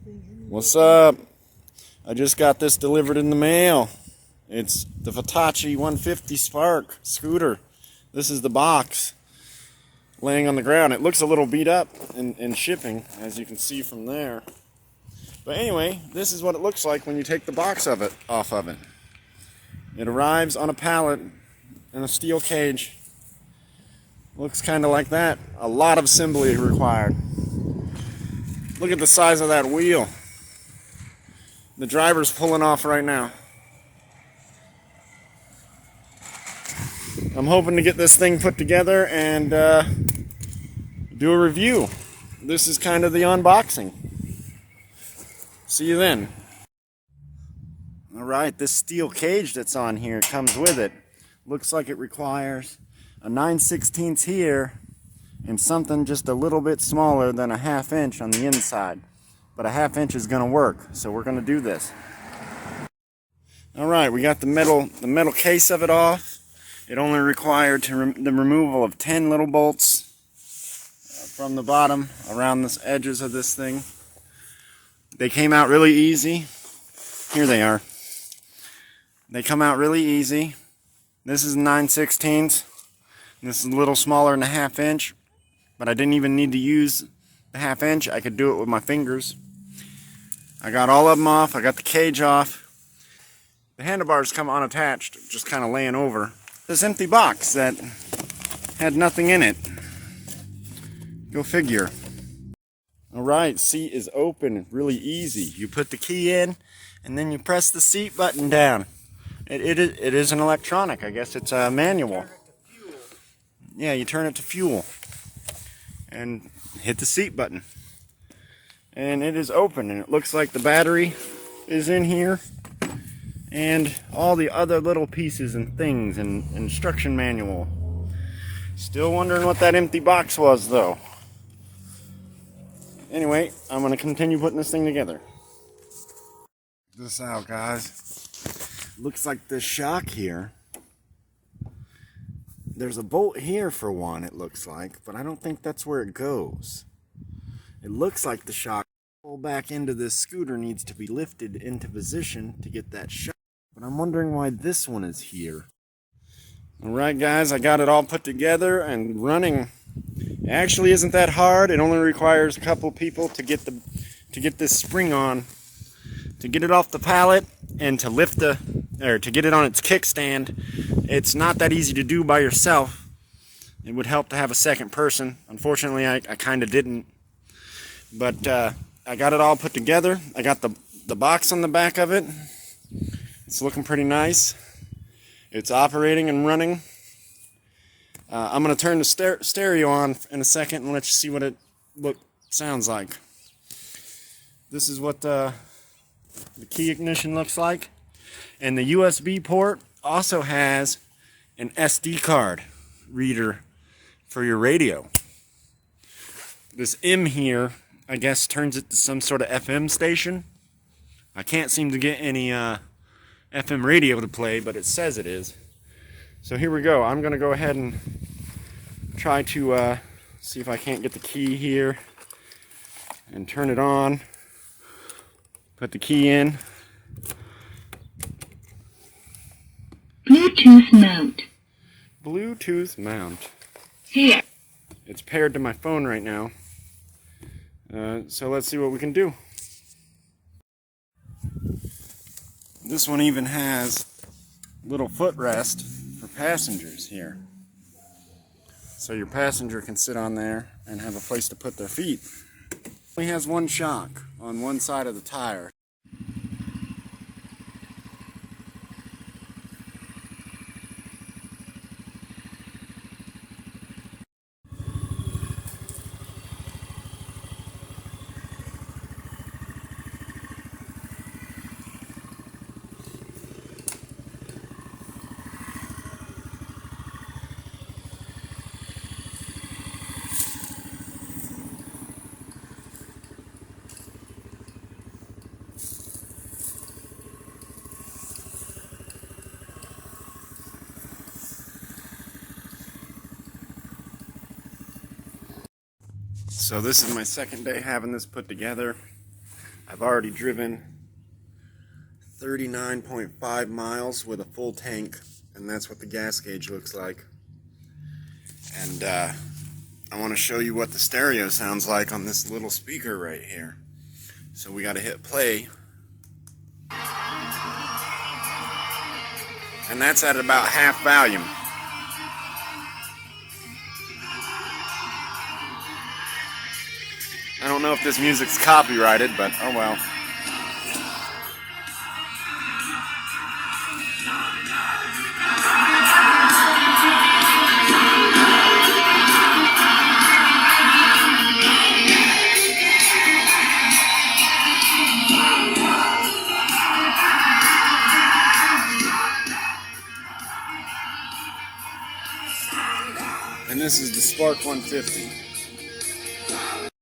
What's up? I just got this delivered in the mail. It's the Vitacci 150 Spark scooter. This is the box laying on the ground. It looks a little beat up in shipping, as you can see from there. But anyway, this is what it looks like when you take the box of it off of it. It arrives on a pallet in a steel cage. Looks kind of like that. A lot of assembly required. Look at the size of that wheel. The driver's pulling off right now. I'm hoping to get this thing put together and do a review. This is kind of the unboxing. See you then. Alright, this steel cage that's on here comes with it. Looks like it requires a 9/16 here and something just a little bit smaller than a 1/2 inch on the inside. But a 1/2 inch is going to work, so we're going to do this. Alright, we got the metal case of it off. It only required the removal of 10 little bolts from the bottom around the edges of this thing. They came out really easy. Here they are. They come out really easy. This is 9/16. This is a little smaller than a 1/2 inch, but I didn't even need to use the 1/2 inch. I could do it with my fingers. I got all of them off. I got the cage off. The handlebars come unattached, just kind of laying over this empty box that had nothing in it. Go figure. Alright, seat is open, really easy. You put the key in and then you press the seat button down. It is an electronic. I guess it's a manual. Yeah, you turn it to fuel and hit the seat button. And it is open, and it looks like the battery is in here and all the other little pieces and things and instruction manual. Still wondering what that empty box was though. Anyway, I'm going to continue putting this thing together. Check this out, guys. Looks like the shock here. There's a bolt here for one, it looks like, but I don't think that's where it goes. It looks like the shock pull back into this scooter needs to be lifted into position to get that shock. But I'm wondering why this one is here. Alright guys, I got it all put together and running. It actually isn't that hard. It only requires a couple people to get this spring on, to get it off the pallet and to lift to get it on its kickstand. It's not that easy to do by yourself. It would help to have a second person. Unfortunately, I kind of didn't. But I got it all put together. I got the box on the back of it. It's looking pretty nice. It's operating and running. I'm going to turn the stereo on in a second and let you see what it sounds like. This is what the key ignition looks like. And the USB port also has an SD card reader for your radio. This M here, I guess, turns it to some sort of FM station. I can't seem to get any FM radio to play, but it says it is. So here we go. I'm going to go ahead and try to see if I can't get the key here and turn it on. Put the key in. Bluetooth mount. Bluetooth mount. Here. It's paired to my phone right now. So let's see what we can do. This one even has little footrest for passengers here. So your passenger can sit on there and have a place to put their feet. It only has one shock on one side of the tire. So this is my second day having this put together. I've already driven 39.5 miles with a full tank, and that's what the gas gauge looks like. And I want to show you what the stereo sounds like on this little speaker right here. So we got to hit play. And that's at about half volume. I don't know if this music's copyrighted, but oh well. And this is the Spark 150.